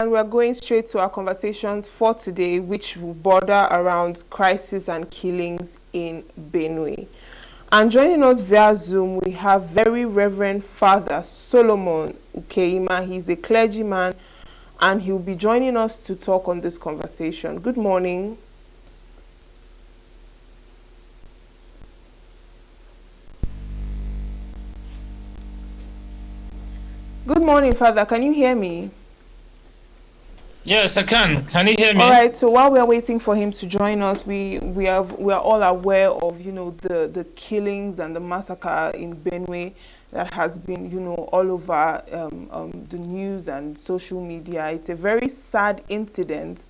And we're going straight to our conversations for today, which will border around crisis and killings in Benue. And joining us via Zoom, we have Very Reverend Father Solomon Ukeyima. He's a clergyman, and he'll be joining us to talk on this conversation. Good morning. Good morning, Father. Can you hear me? Yes, I can. Can you hear me? All right. So while we're waiting for him to join us, we are all aware of the killings and the massacre in Benue that has been all over the news and social media. It's a very sad incident,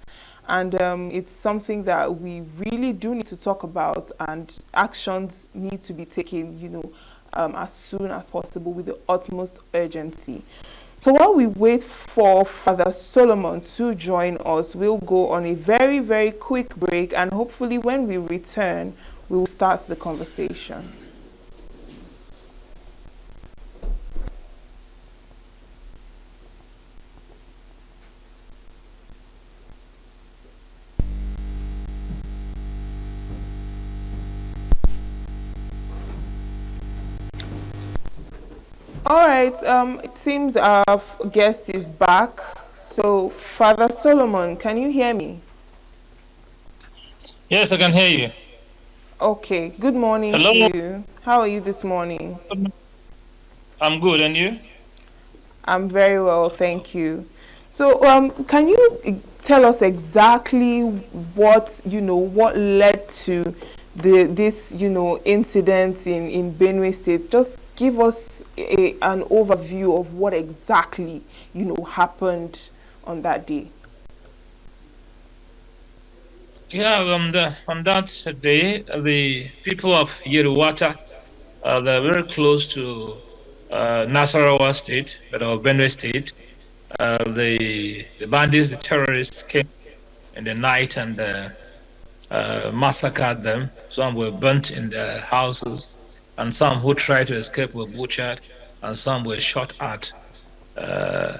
and it's something that we really do need to talk about, and actions need to be taken as soon as possible with the utmost urgency. So while we wait for Father Solomon to join us, we'll go on a very, very quick break, and hopefully when we return, we will start the conversation. All right, it seems our guest is back. So, Father Solomon, can you hear me? Yes, I can hear you. Okay, good morning Hello. to you. How are you this morning? I'm good, and you? I'm very well, thank you. So, can you tell us exactly what led to this incident in Benue State? Just give us an overview of what exactly happened on that day. Yeah, on that day, the people of Yeruwata, they're very close to Nasarawa State, but of Benue State. The bandits, the terrorists came in the night and massacred them. Some were burnt in their houses, and some who tried to escape were butchered, and some were shot at. Uh,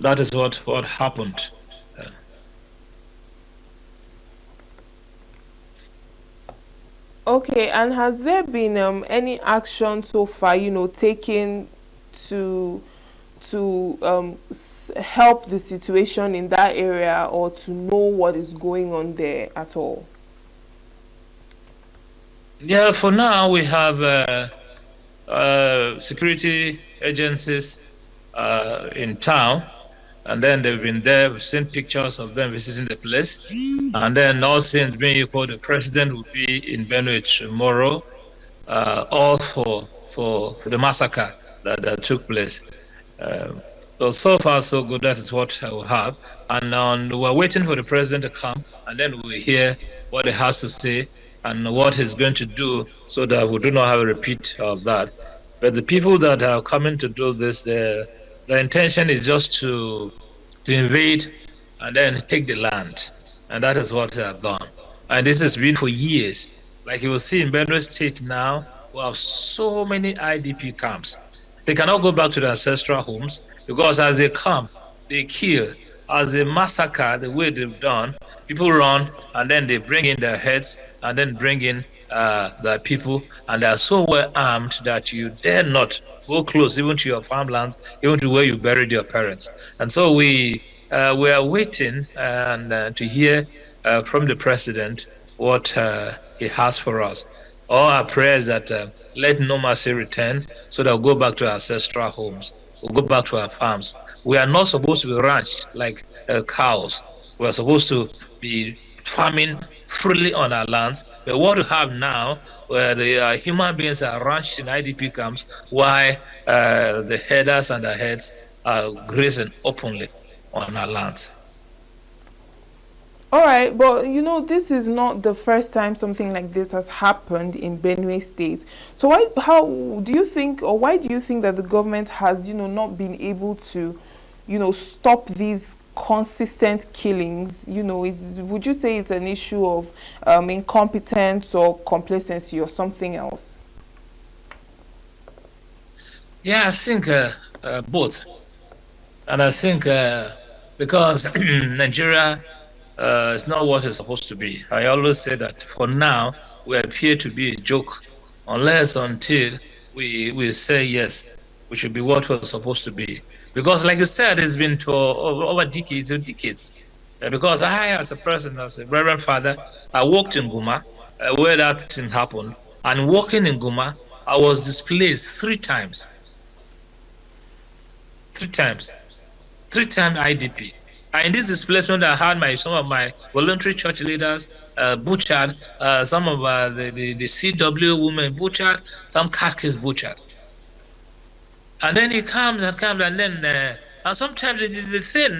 that is what happened. Okay, and has there been any action so far, taken to help the situation in that area, or to know what is going on there at all? Yeah, for now we have security agencies in town, and then they've been there. We've seen pictures of them visiting the place, and then all things being equal, the president will be in Benue tomorrow, all for the massacre that took place. Um, so far, so good. That is what I will have. And we're waiting for the president to come, and then we'll hear what he has to say and what he's going to do so that we do not have a repeat of that. But the people that are coming to do this, the intention is just to invade and then take the land. And that is what they have done. And this has been for years. Like you will see in Benue State now, we have so many IDP camps. They cannot go back to their ancestral homes because as they come, they kill. As they massacre the way they've done, people run and then they bring in their heads and then bring in the people, and they are so well armed that you dare not go close even to your farmlands, even to where you buried your parents. And so we are waiting and to hear from the president what he has for us. All our prayers that let normalcy return so that we'll go back to our ancestral homes. We'll go back to our farms. We are not supposed to be ranched like cows. We are supposed to be farming freely on our lands. But what we have now, where the human beings are ranched in IDP camps, while the headers and the heads are grazing openly on our lands. All right, but this is not the first time something like this has happened in Benue State. So how do you think, or why do you think that the government has, not been able to, stop these consistent killings? Would you say it's an issue of incompetence or complacency or something else? Yeah, I think both. And I think because Nigeria it's not what it's supposed to be. I always say that for now, we appear to be a joke, unless until we say yes, we should be what we're supposed to be. Because, like you said, it's been for over decades and decades. Because I, as a person, as a reverend father, I worked in Guma, where that thing happened, and working in Guma, I was displaced 3 times. 3 times. 3 time IDP. And in this displacement, I had some of my voluntary church leaders butchered, some of the CW women butchered, some caskets butchered. And then he comes and comes, and then and sometimes the thing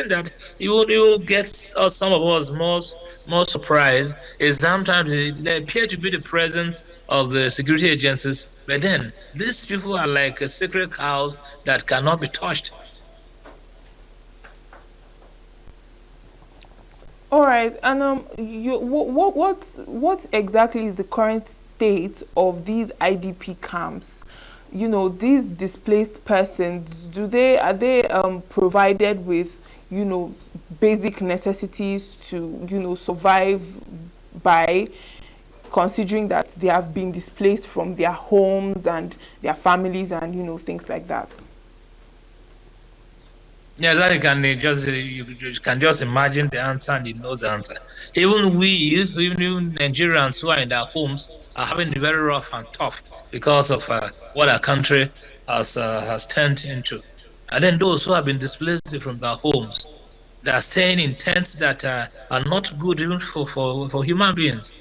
that you get some of us more surprised is sometimes they appear to be the presence of the security agencies, but then these people are like sacred cows that cannot be touched. All right, and what exactly is the current state of these IDP camps? These displaced persons, are they provided with basic necessities to survive by, considering that they have been displaced from their homes and their families and things like that? Yeah, that you can just imagine the answer and you know the answer. Even Nigerians who are in their homes are having it very rough and tough because of what our country has turned into. And then those who have been displaced from their homes, they are staying in tents that are not good even for human beings.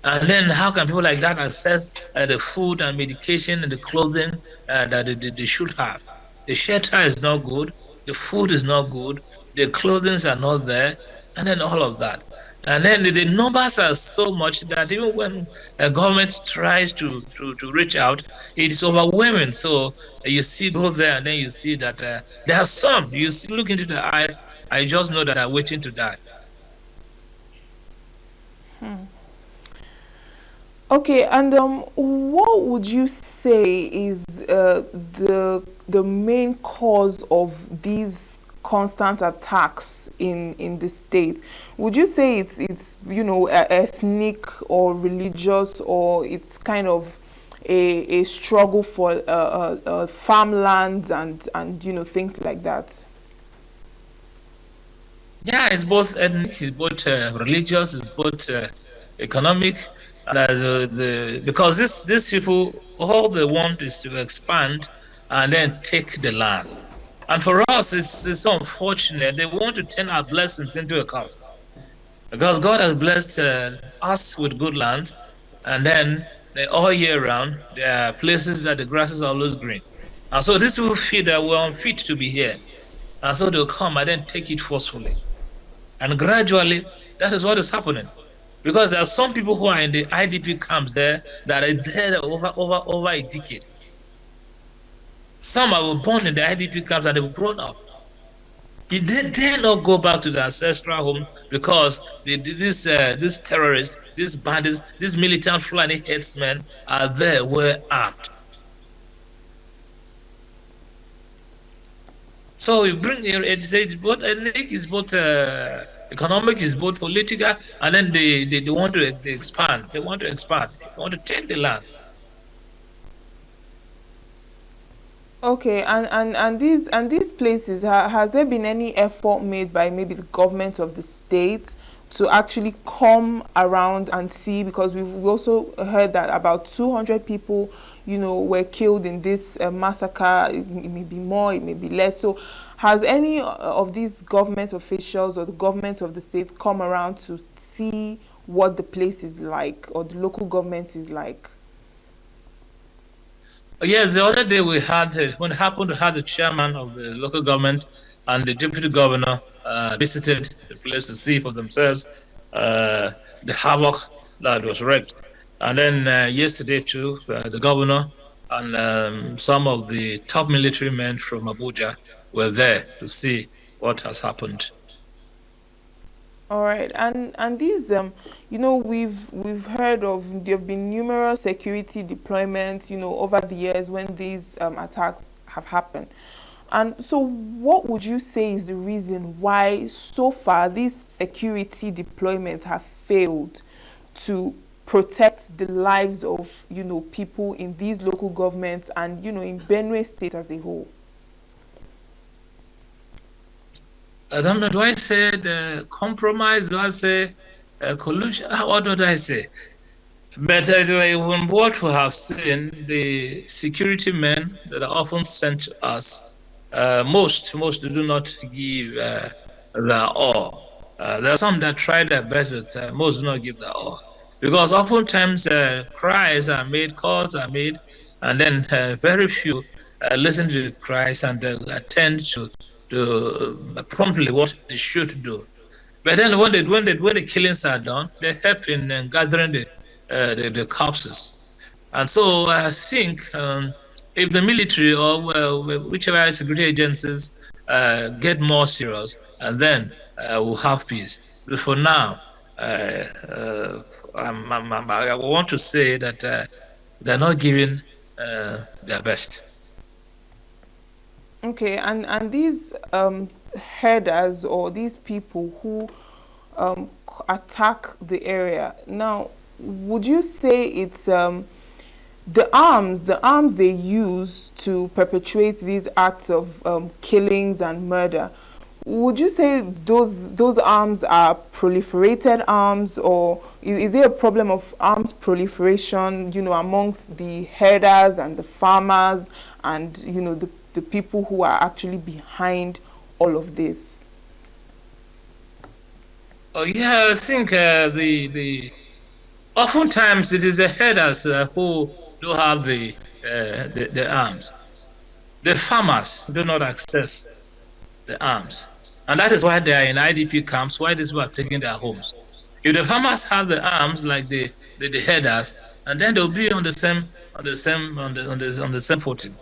And then how can people like that access the food and medication and the clothing that they should have? The shelter is not good, the food is not good, the clothing are not there, and then all of that. And then the numbers are so much that even when a government tries to reach out, it is overwhelming. So you see, go there, and then you see that there are some, you see, look into the eyes, I just know that are waiting to die. Okay, and what would you say is the main cause of these constant attacks in the state? Would you say it's ethnic or religious, or it's kind of a struggle for farmlands and things like that? Yeah, it's both ethnic, it's both religious, it's both economic. Because these people, all they want is to expand and then take the land. And for us, it's unfortunate. They want to turn our blessings into a curse. Because God has blessed us with good land, and then all year round, there are places that the grass is always green. And so these people feel that we're unfit to be here. And so they'll come and then take it forcefully. And gradually, that is what is happening. Because there are some people who are in the IDP camps there that are there over a decade. Some are born in the IDP camps and they've grown up. They dare not go back to their ancestral home because these terrorists, these bandits, these militant Fulani headsmen are there well armed. So we bring it's both ethnic, it's both economic, it's both political, and then they want to expand. They want to expand. They want to take the land. Okay, and these places, has there been any effort made by maybe the government of the state to actually come around and see? Because we also heard that about 200 people, were killed in this massacre. It may be more, it may be less. So, has any of these government officials or the government of the state come around to see what the place is like, or the local government is like? Yes, the other day we had, when it happened, to have the chairman of the local government and the deputy governor visited the place to see for themselves the havoc that was wreaked. And then yesterday too, the governor and some of the top military men from Abuja were there to see what has happened. All right, and these we've heard of, there have been numerous security deployments over the years when these attacks have happened, And so, what would you say is the reason why so far these security deployments have failed to protect the lives of, people in these local governments and, in Benue State as a whole? I don't know. Do I say the compromise? Do I say collusion? What do I say? But anyway, from what we have seen, the security men that are often sent to us, most do not give their all. There are some that try their best, but most do not give their all. Because oftentimes cries are made, calls are made, and then very few listen to the cries and attend to promptly what they should do. But then when the killings are done, they help in gathering the corpses. And so I think if the military or whichever security agencies get more serious, and then we'll have peace. But for now, I want to say that they're not giving their best. Okay, and these herders or these people who attack the area now, would you say it's the arms they use to perpetuate these acts of killings and murder? Would you say those arms are proliferated arms, or is there a problem of arms proliferation, amongst the herders and the farmers and the people who are actually behind all of this? Oh yeah, I think the oftentimes it is the herders who do have the arms. The farmers do not access the arms, and that is why they are in IDP camps. Why these people are taking their homes. If the farmers have the arms like the herders, and then they'll be on the same footing.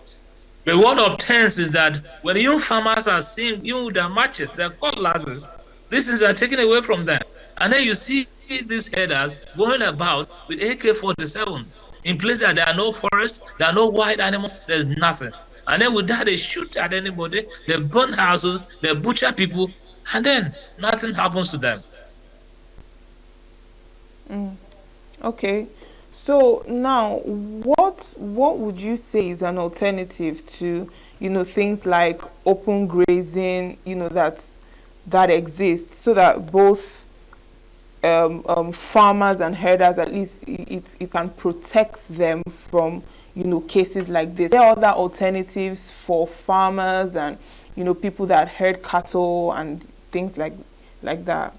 But what obtains is that when you farmers are seeing you their matches, their cutlasses, these things are taken away from them. And then you see these headers going about with AK-47 in places that there are no forests, there are no wild animals, there's nothing. And then with that, they shoot at anybody, they burn houses, they butcher people, and then nothing happens to them. Okay. So now, what would you say is an alternative to, things like open grazing, that exists, so that both farmers and herders, at least it can protect them from, cases like this? There are other alternatives for farmers and, people that herd cattle and things like that.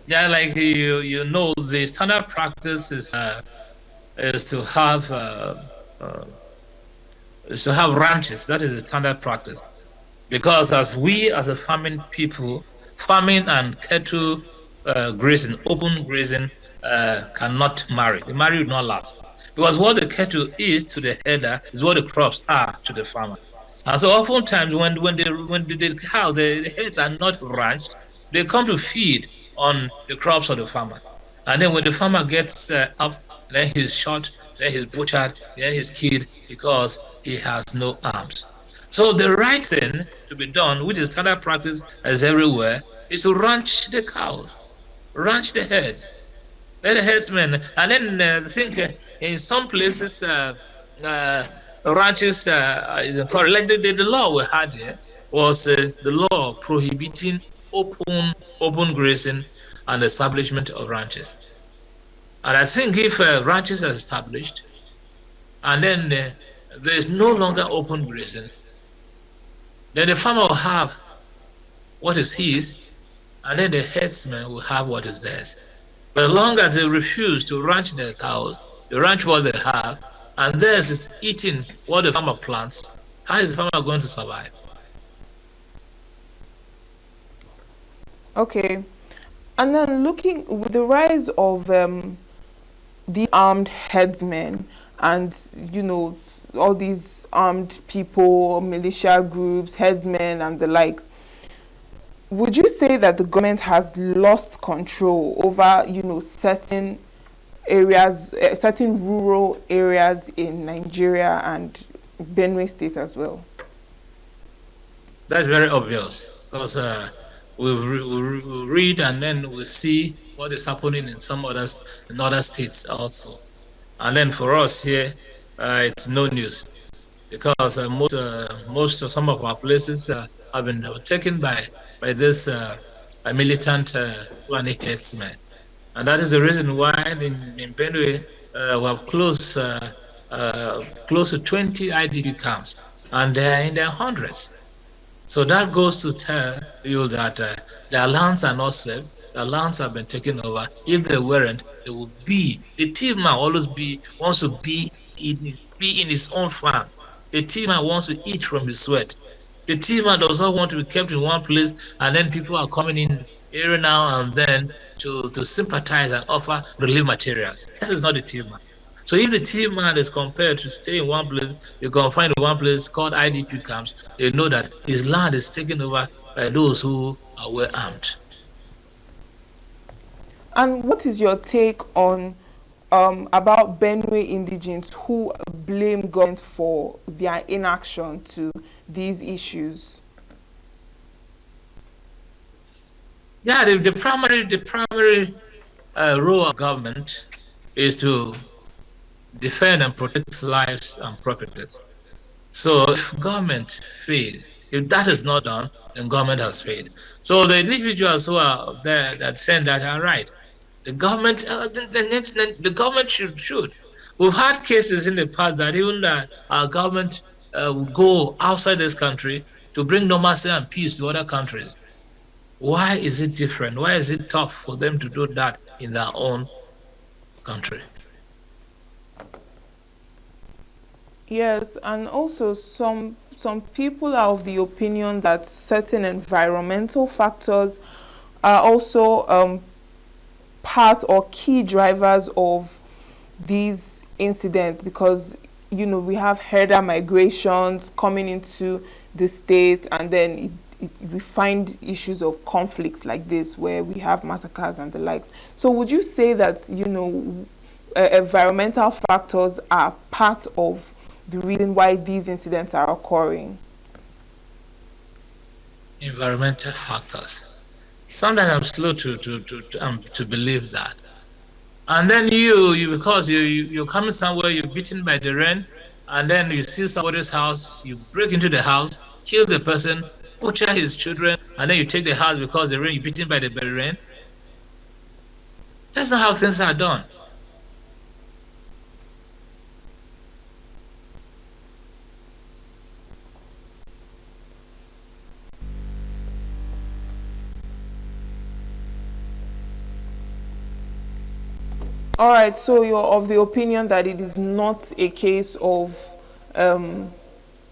Yeah, like the standard practice is to have ranches. That is the standard practice, because as a farming people, farming and cattle grazing, open grazing, cannot marry. The marriage will not last, because what the cattle is to the herder is what the crops are to the farmer. And so oftentimes when the cow, the heads are not ranched, they come to feed on the crops of the farmer. And then when the farmer gets up, then he's shot, then he's butchered, then he's killed because he has no arms. So the right thing to be done, which is standard practice as everywhere, is to ranch the cows, ranch the heads, let the herdsmen, and then I think in some places ranches is encouraged. Like the law we had here was the law prohibiting open grazing and establishment of ranches. And I think if ranches are established and then there is no longer open grazing, then the farmer will have what is his, and then the herdsman will have what is theirs. But as long as they refuse to ranch their cows, they ranch what they have, and theirs is eating what the farmer plants, how is the farmer going to survive? Okay. And then looking with the rise of the armed headsmen and, all these armed people, militia groups, headsmen and the likes, would you say that the government has lost control over, certain areas, certain rural areas in Nigeria and Benue State as well? That's very obvious because we read and then we see what is happening in some others in other states also. And then for us here, it's no news because most of some of our places have been taken by this militant Fulani headsmen, and that is the reason why in Benue we have close to 20 IDP camps, and they are in their hundreds. So that goes to tell you that their lands are not safe. Their lands have been taken over. If they weren't, they would be. The thief man always wants to be in his own farm. The thief man wants to eat from his sweat. The thief man does not want to be kept in one place and then people are coming in every now and then to sympathize and offer relief materials. That is not the thief man. So if the team man is compared to stay in one place, you can find one place called IDP camps, they know that his land is taken over by those who are well armed. And what is your take on about Benue indigenes who blame government for their inaction to these issues? Yeah, the primary role of government is to defend and protect lives and properties. So if government fails, if that is not done, then government has failed. So the individuals who are there that saying that are right. The government, the government should. We've had cases in the past that even our government will go outside this country to bring normalcy and peace to other countries. Why is it different? Why is it tough for them to do that in their own country? Yes, and also some people are of the opinion that certain environmental factors are also part or key drivers of these incidents, because we have herder migrations coming into the state, and then we find issues of conflicts like this where we have massacres and the likes. So would you say that environmental factors are part of the reason why these incidents are occurring? Environmental factors. Sometimes I'm slow to believe that. And then because you're coming somewhere, you're beaten by the rain, and then you see somebody's house, you break into the house, kill the person, butcher his children, and then you take the house because the rain, you're beaten by the rain. That's not how things are done. All right, so you're of the opinion that it is not a case of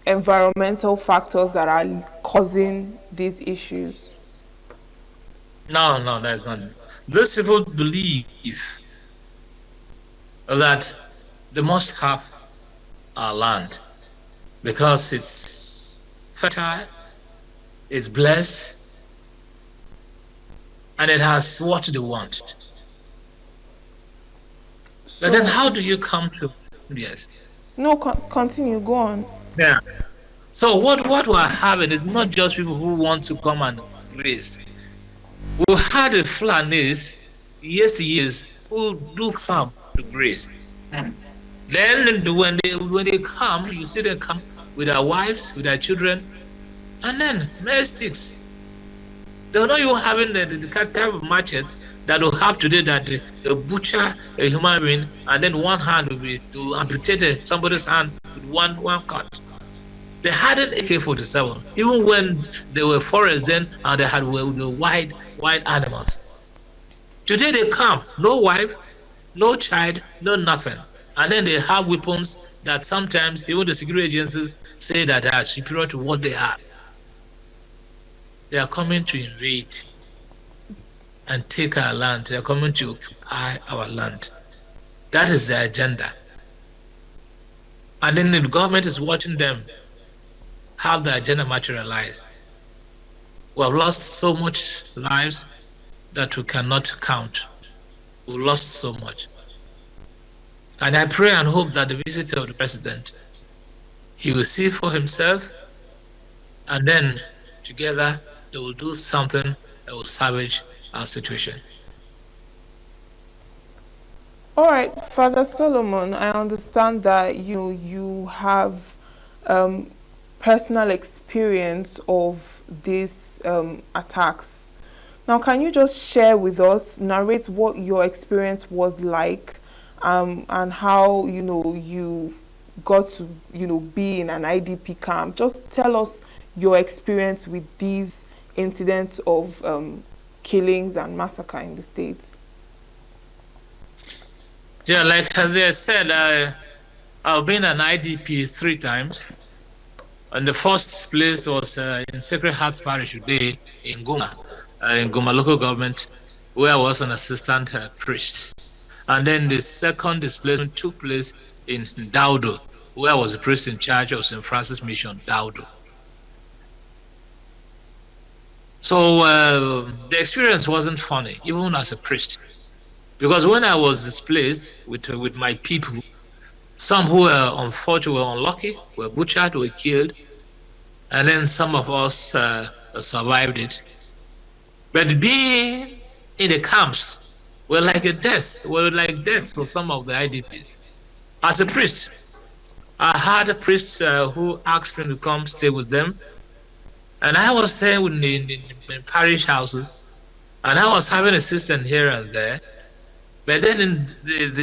environmental factors that are causing these issues? No, that's not. These people believe that they must have our land because it's fertile, it's blessed, and it has what they want. But then how do you come to, yes? No, continue, go on. Yeah. So what we're having is not just people who want to come and graze. We had a Fulanis years who do come to graze. Then when they come, you see them come with their wives, with their children, and then mere sticks. They're not even having the type of machetes that will have today that they butcher a human being and then one hand will be to amputate somebody's hand with one cut. They had an AK-47, even when they were forests then and they had the wild animals. Today they come, no wife, no child, no nothing. And then they have weapons that sometimes even the security agencies say that they are superior to what they have. They are coming to invade and take our land. They are coming to occupy our land. That is their agenda. And then the government is watching them have the agenda materialize. We have lost so much lives that we cannot count. We've lost so much. And I pray and hope that the visit of the president, he will see for himself, and then together, they will do something that will salvage our situation. All right, Father Solomon, I understand that you have um, personal experience of these attacks. Now, can you just share with us, narrate what your experience was like, and how you got to be in an IDP camp? Just tell us your experience with these incidents of killings and massacre in the States. Yeah, like they said, I've been an IDP 3 times. And the first place was in Sacred Hearts Parish today in Goma local government, where I was an assistant priest. And then the second displacement took place in Daudo, where I was a priest in charge of St. Francis Mission, Daudo. So the experience wasn't funny, even as a priest. Because when I was displaced with my people, some who were unfortunate, were unlucky, were butchered, were killed, and then some of us survived it. But being in the camps were like death for some of the IDPs. As a priest, I had a priest who asked me to come stay with them, and I was staying in parish houses, and I was having assistance here and there. But then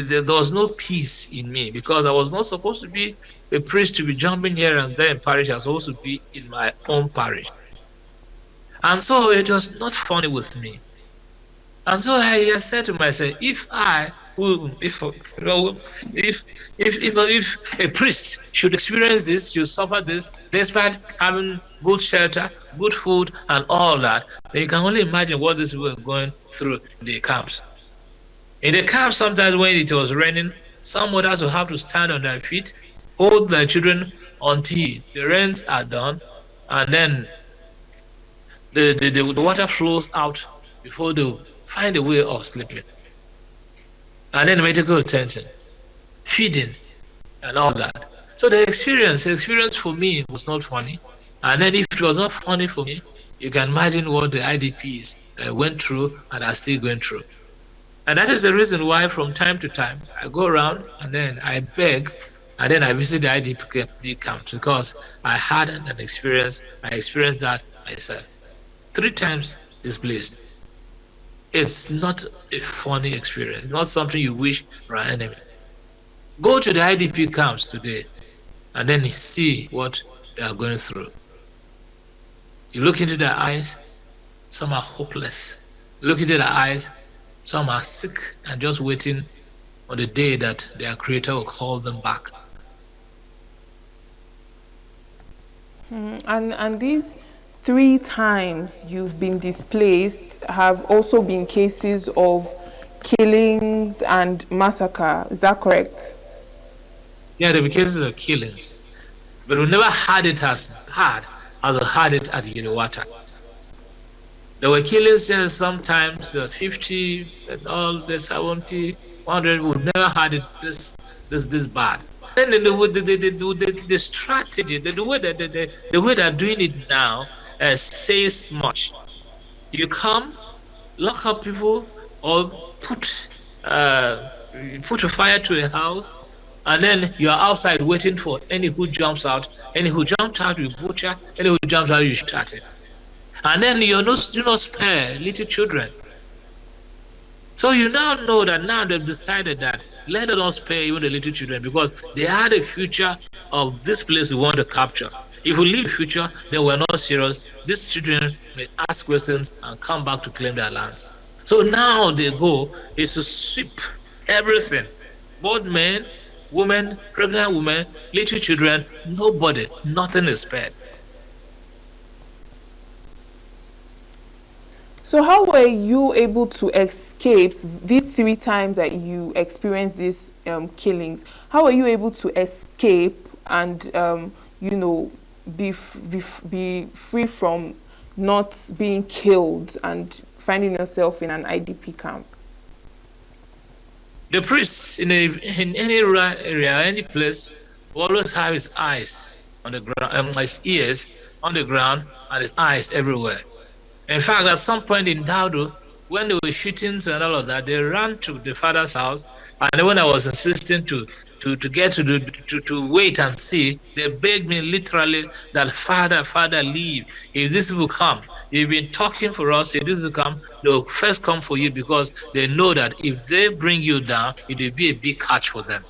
there was no peace in me, because I was not supposed to be a priest to be jumping here and there in parish. I was supposed to be in my own parish. And so it was not funny with me. And so I said to myself, if a priest should experience this, should suffer this, despite having good shelter, good food, and all that, then you can only imagine what these people were going through in the camps. In the camp, sometimes when it was raining, some mothers will have to stand on their feet, hold their children until the rains are done, and then the water flows out before they find a way of sleeping. And then medical attention, feeding, and all that. So the experience for me was not funny. And then if it was not funny for me, you can imagine what the IDPs went through and are still going through. And that is the reason why from time to time I go around and then I beg, and then I visit the IDP camps, because I had an experience. I experienced that myself. 3 times displaced. It's not a funny experience, not something you wish for an enemy. Go to the IDP camps today and then see what they are going through. You look into their eyes, some are hopeless. You look into their eyes, some are sick and just waiting on the day that their creator will call them back. And these 3 times you've been displaced have also been cases of killings and massacre. Is that correct? Yeah, there were cases of killings, but we never had it as bad as we had it at Yelawata. There were killings sometimes 50 and all the 70, 100. We've never had it this bad. Then the strategy, the way they're doing it now says much. You come, lock up people, or put a fire to a house, and then you are outside waiting for any who jumps out. Any who jumped out, you butcher. Any who jumps out, you shoot at it. And then you do not spare little children. So you now know that now they've decided that let them not spare even the little children, because they are the future of this place we want to capture. If we leave the future, then we're not serious. These children may ask questions and come back to claim their lands. So now they go is to sweep everything. Both men, women, pregnant women, little children, nobody, nothing is spared. So how were you able to escape these 3 times that you experienced these killings? How were you able to escape and be free from not being killed and finding yourself in an IDP camp? The priest in any rural area, any place, will always have his eyes on the ground, his ears on the ground and his eyes everywhere. In fact, at some point in Daudu, when they were shootings and all of that, they ran to the father's house. And when I was insisting to get to wait and see, they begged me literally that Father, leave. If these people come, you've been talking for us. If this will come, they'll first come for you because they know that if they bring you down, it will be a big catch for them.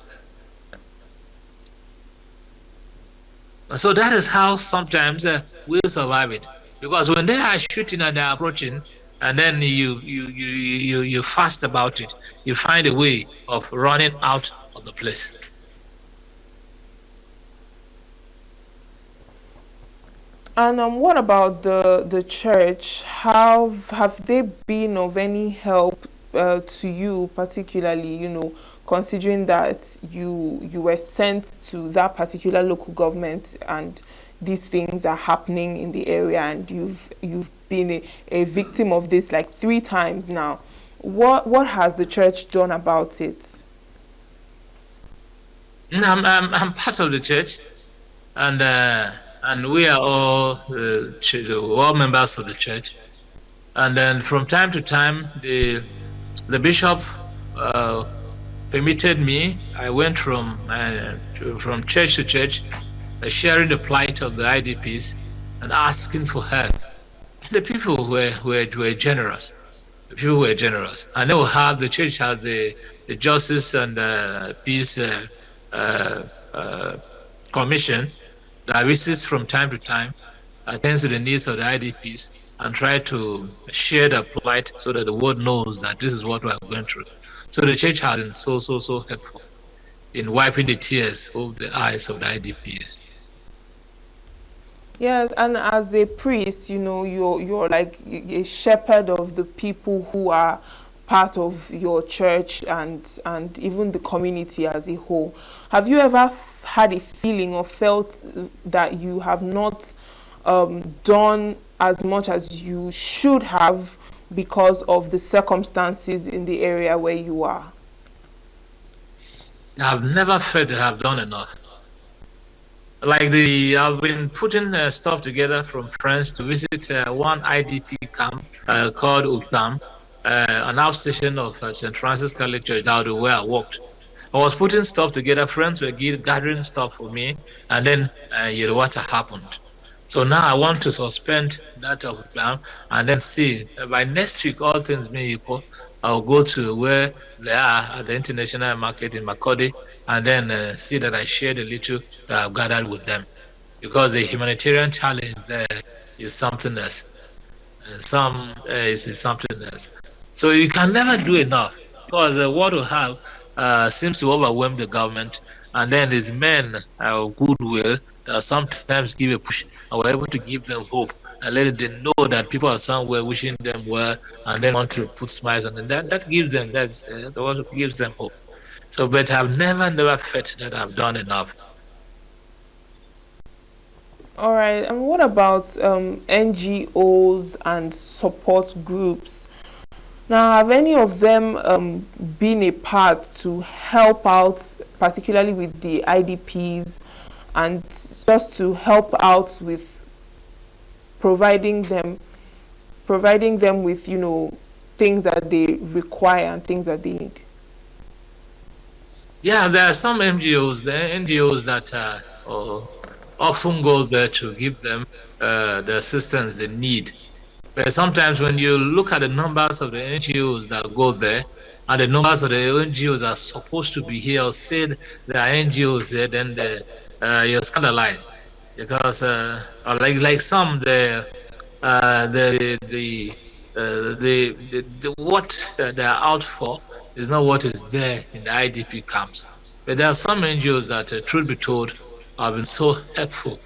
And so that is how sometimes we'll survive it. Because when they are shooting and they're approaching, and then you fast about it, you find a way of running out of the place. And what about the church? How have they been of any help to you, particularly, considering that you were sent to that particular local government and these things are happening in the area, and you've been a victim of this like 3 times now. What has the church done about it? I'm part of the church, and we are all members of the church. And then from time to time, the bishop permitted me. I went from church to church, sharing the plight of the IDPs and asking for help. And the people were generous. The people were generous, and they will have the church has the justice and peace commission that visits from time to time, attends to the needs of the IDPs, and try to share the plight so that the world knows that this is what we are going through. So the church has been so helpful in wiping the tears of the eyes of the IDPs. Yes, and as a priest, you're like a shepherd of the people who are part of your church and even the community as a whole. Have you ever had a feeling or felt that you have not done as much as you should have because of the circumstances in the area where you are? I've never felt that I've done enough. I've been putting stuff together from friends to visit one IDP camp called Ukeyima, an outstation of St. Francis Catholic Church, where I worked. I was putting stuff together, friends were gathering stuff for me, and then what happened. So now I want to suspend that plan and then see by next week, all things being equal, I'll go to where they are at the international market in Makodi and then see that I share the little that I've gathered with them, because the humanitarian challenge there is something else. Some is something else. So you can never do enough, because what we have seems to overwhelm the government, and then these men of goodwill that sometimes give a push, and we're able to give them hope and let them know that people are somewhere wishing them well, and then want to put smiles on them. That gives them what gives them hope. So, but I've never felt that I've done enough. All right, and what about NGOs and support groups? Now, have any of them been a part to help out, particularly with the IDPs, and just to help out with providing them with, things that they require and things that they need? Yeah, there are some NGOs, that often go there to give them the assistance they need. But sometimes when you look at the numbers of the NGOs that go there and the numbers of the NGOs that are supposed to be here or said there are NGOs there, then you're scandalized, because like some what they're out for is not what is there in the IDP camps. But there are some NGOs that, truth be told, have been so helpful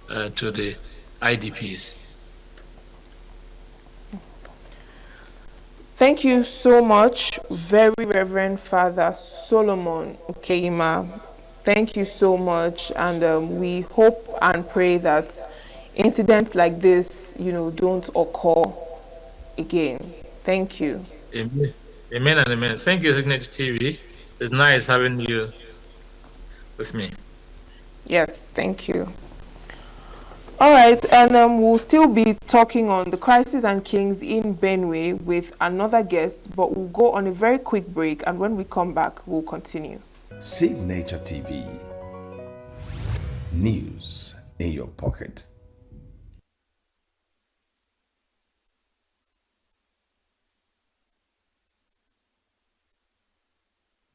to the IDPs. Thank you so much, Very Reverend Father Solomon Ukeyima. Thank you so much, and we hope and pray that incidents like this, don't occur again. Thank you. Amen. Amen and amen. Thank you, Signature TV. It's nice having you with me. Yes, thank you. All right, and we'll still be talking on the crisis and kings in Benue with another guest, but we'll go on a very quick break, and when we come back, we'll continue. Save Nature TV. News in your pocket.